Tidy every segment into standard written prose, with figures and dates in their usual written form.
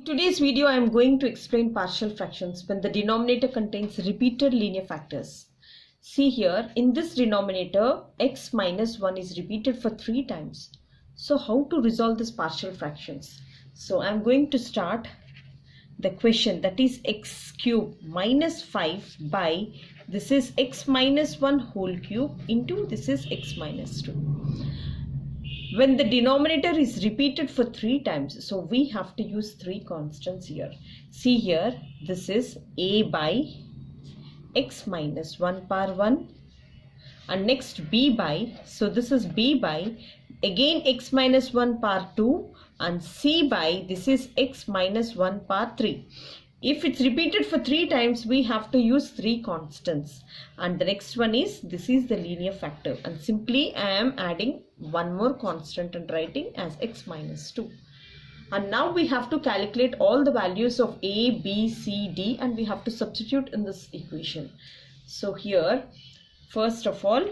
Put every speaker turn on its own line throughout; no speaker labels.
In today's video, I am going to explain partial fractions when the denominator contains repeated linear factors. See here, in this denominator, x minus 1 is repeated for 3 times. So how to resolve this partial fractions? So I am going to start the question, that is x cube minus 5 by this is x minus 1 whole cube into this is x minus 2. When the denominator is repeated for 3 times, so we have to use 3 constants here. See here, this is a by x minus 1 power 1 and next b by, so this is b by again x minus 1 power 2 and c by this is x minus 1 power 3. If it's repeated for 3 times, we have to use 3 constants. And the next one is, this is the linear factor. And simply I am adding one more constant and writing as x minus 2. And now we have to calculate all the values of a, b, c, d and we have to substitute in this equation. So here, first of all,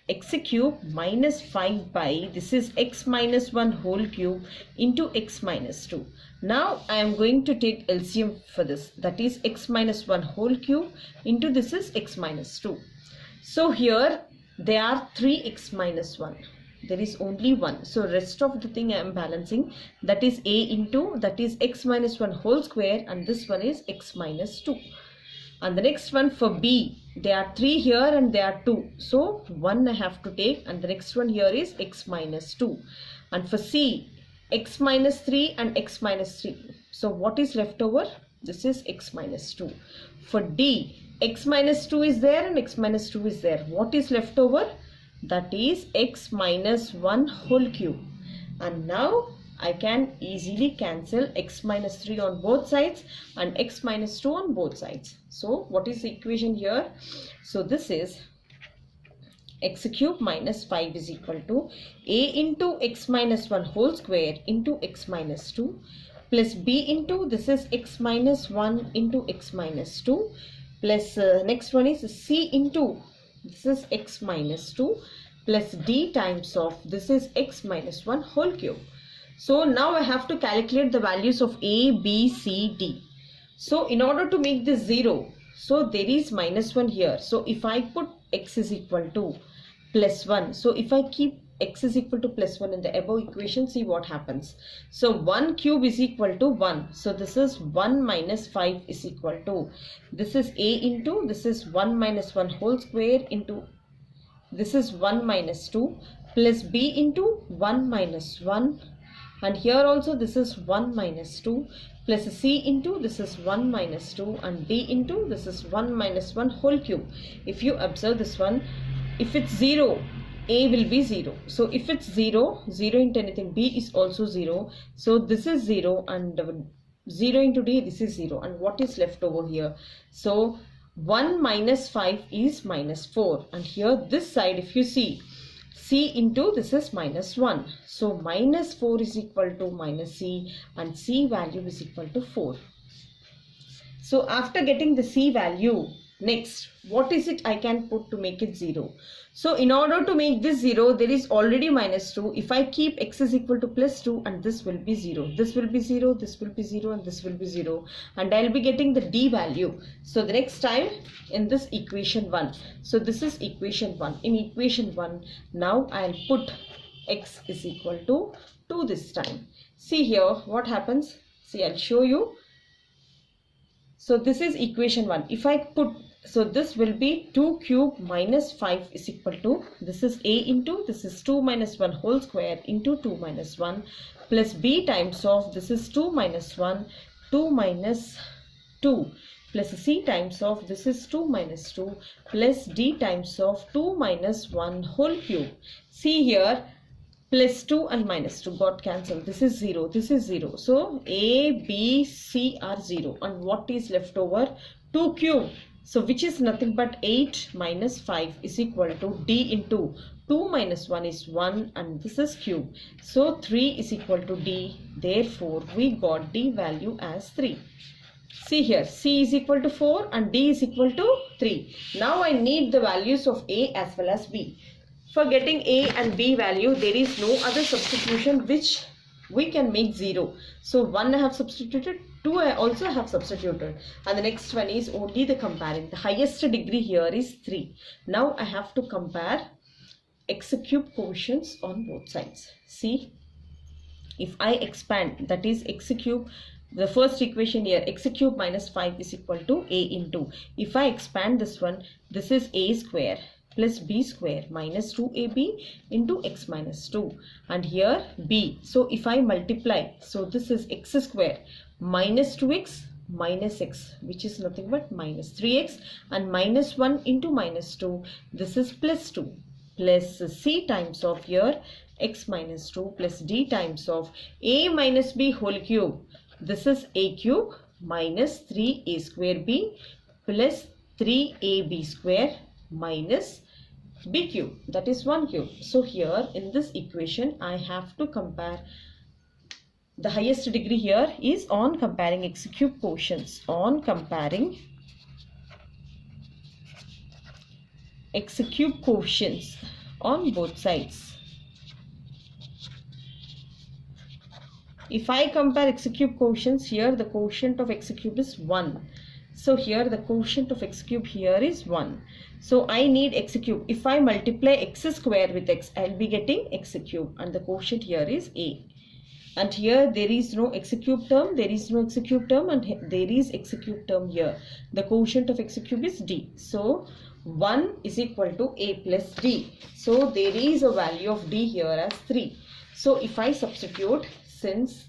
x cube minus 5 by this is x minus 1 whole cube into x minus 2. Now I am going to take LCM for this, that is x minus 1 whole cube into this is x minus 2. So here there are 3x minus 1. There is only 1. So rest of the thing I am balancing, that is a into that is x minus 1 whole square and this one is x minus 2. And the next one for b, there are 3 here and there are 2. So 1 I have to take and the next one here is x minus 2. And for c, x minus 3 and x minus 3. So what is left over? This is x minus 2. For d, x minus 2 is there and x minus 2 is there. What is left over? That is x minus 1 whole cube. And now I can easily cancel x minus 3 on both sides and x minus 2 on both sides. So what is the equation here? So this is x cube minus 5 is equal to a into x minus 1 whole square into x minus 2 plus b into this is x minus 1 into x minus 2 plus next one is c into this is x minus 2 plus d times of this is x minus 1 whole cube. So now I have to calculate the values of a, b, c, d. So in order to make this 0, so there is minus 1 here. So if I put x is equal to plus 1. So if I keep x is equal to plus 1 in the above equation, see what happens. So 1 cube is equal to 1. So this is 1 minus 5 is equal to, this is a into, this is 1 minus 1 whole square into, this is 1 minus 2 plus b into 1 minus 1. And here also this is 1 minus 2 plus c into this is 1 minus 2 and d into this is 1 minus 1 whole cube. If you observe this one, if it's 0, a will be 0. So if it's 0, 0 into anything, b is also 0. So this is 0 and 0 into d, this is 0. And what is left over here? So 1 minus 5 is minus 4. And here this side if you see, c into this is minus 1. So minus 4 is equal to minus c and c value is equal to 4. So after getting the c value, next what is it I can put to make it 0? So in order to make this 0, there is already minus 2. If I keep x is equal to plus 2 and this will be 0. This will be 0, this will be 0 and this will be 0. And I will be getting the d value. So the next time in this equation 1. So this is equation 1. In equation 1, now I will put x is equal to 2 this time. See here what happens. See, I will show you. So this is equation 1. If I put, so this will be 2 cube minus 5 is equal to, this is a into, this is 2 minus 1 whole square into 2 minus 1 plus b times of, this is 2 minus 1, 2 minus 2 plus c times of, this is 2 minus 2 plus d times of 2 minus 1 whole cube. See here, plus 2 and minus 2 got cancelled. This is 0. This is 0. So a, b, c are 0. And what is left over? 2 cube. So which is nothing but 8 minus 5 is equal to d into 2 minus 1 is 1 and this is cube. So 3 is equal to d. Therefore we got d value as 3. See here, c is equal to 4 and d is equal to 3. Now I need the values of a as well as b. For getting a and b value, there is no other substitution which we can make 0. So 1 I have substituted, 2 I also have substituted, and the next one is only the comparing. The highest degree here is 3. Now I have to compare x cube quotients on both sides. See, if I expand, that is x cube, the first equation here, x cube minus 5 is equal to a into. If I expand this one, this is a square plus b square minus 2ab into x minus 2, and here b. So if I multiply, so this is x square minus 2x minus x, which is nothing but minus 3x, and minus 1 into minus 2, this is plus 2, plus c times of here x minus 2 plus d times of a minus b whole cube. This is a cube minus 3a square b plus 3ab square minus b cube, that is 1 cube. So here in this equation I have to compare, the highest degree here is on comparing x cube quotients, on comparing x cube quotients on both sides. If I compare x cube quotients, here the quotient of x cube is 1. So here the quotient of x cube here is 1. So I need x cube. If I multiply x square with x, I will be getting x cube, and the quotient here is a. And here there is no x cube term, there is no x cube term, and there is x cube term here. The quotient of x cube is d. So 1 is equal to a plus d. So there is a value of d here as 3. So if I substitute, since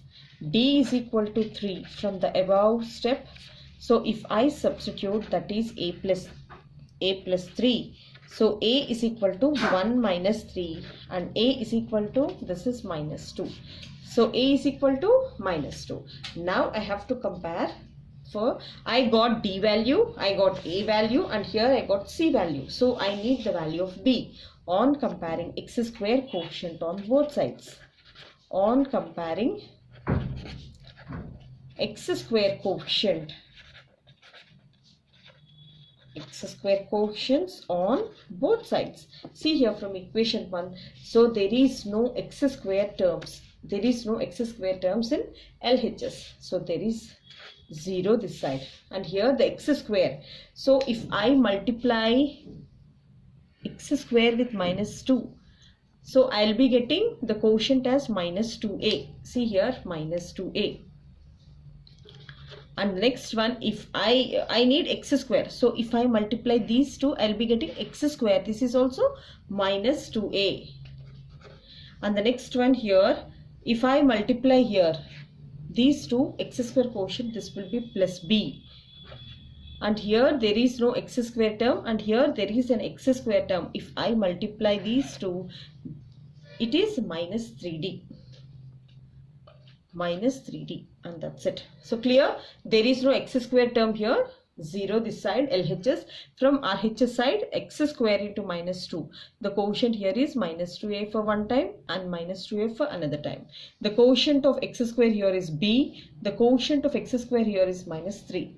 d is equal to 3 from the above step, so if I substitute, that is a plus 3, so a is equal to 1 minus 3, and a is equal to, this is minus 2. So a is equal to minus 2. Now I have to compare. For I got d value, I got a value, and here I got c value. So I need the value of b on comparing x square quotient on both sides. On comparing x square quotient, x square quotients on both sides. See here from equation 1, so there is no x square terms. There is no x square terms in LHS. So there is 0 this side, and here the x square. So if I multiply x square with minus 2, so I will be getting the quotient as minus 2a. See here, minus 2a. And the next one, if I need x square, so if I multiply these two, I will be getting x square. This is also minus 2a. And the next one here, if I multiply here these two, x square quotient, this will be plus b. And here there is no x square term, and here there is an x square term. If I multiply these two, it is minus 3d. Minus 3d, and that's it. So clear, there is no x square term here, 0 this side, LHS. From RHS side, x square into minus 2. The quotient here is minus 2a for one time and minus 2a for another time. The quotient of x square here is b. The quotient of x square here is minus 3.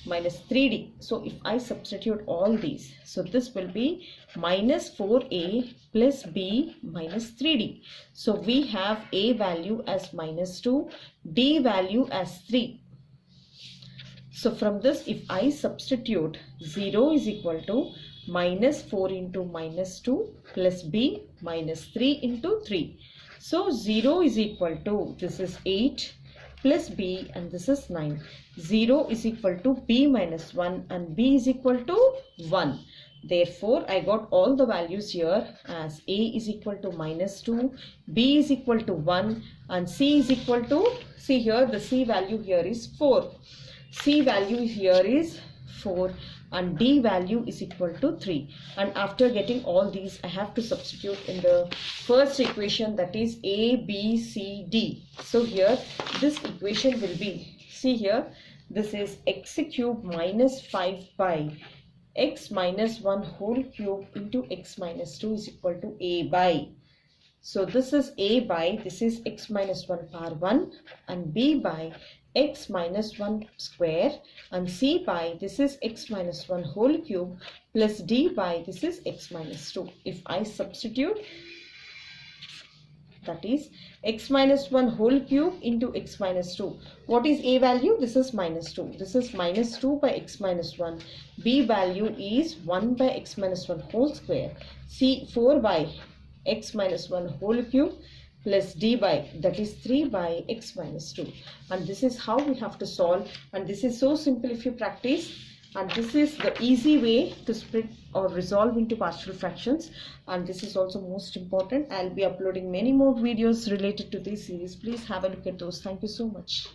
Minus 3d. So if I substitute all these, so this will be minus 4a plus b minus 3d. So we have a value as minus 2, d value as 3. So from this, if I substitute, 0 is equal to minus 4 into minus 2 plus b minus 3 into 3. So 0 is equal to, this is 8 plus b, and this is 9. 0 is equal to b minus 1, and b is equal to 1. Therefore, I got all the values here as a is equal to minus 2, b is equal to 1, and c is equal to, see here the c value here is 4. C value here is 4, and d value is equal to 3. And after getting all these, I have to substitute in the first equation, that is a, b, c, d. So here this equation will be, see here, this is x cube minus 5 by x minus 1 whole cube into x minus 2 is equal to a by. So this is a by, this is x minus 1 power 1, and b by x minus 1 square, and c by, this is x minus 1 whole cube, plus d by, this is x minus 2. If I substitute, that is x minus 1 whole cube into x minus 2. What is a value? This is minus 2. This is minus 2 by x minus 1. B value is 1 by x minus 1 whole square. C 4 by x minus 1 whole cube plus d by, that is 3 by x minus 2. And this is how we have to solve, and this is so simple if you practice, and this is the easy way to split or resolve into partial fractions, and this is also most important. I'll be uploading many more videos related to this series. Please have a look at those. Thank you so much.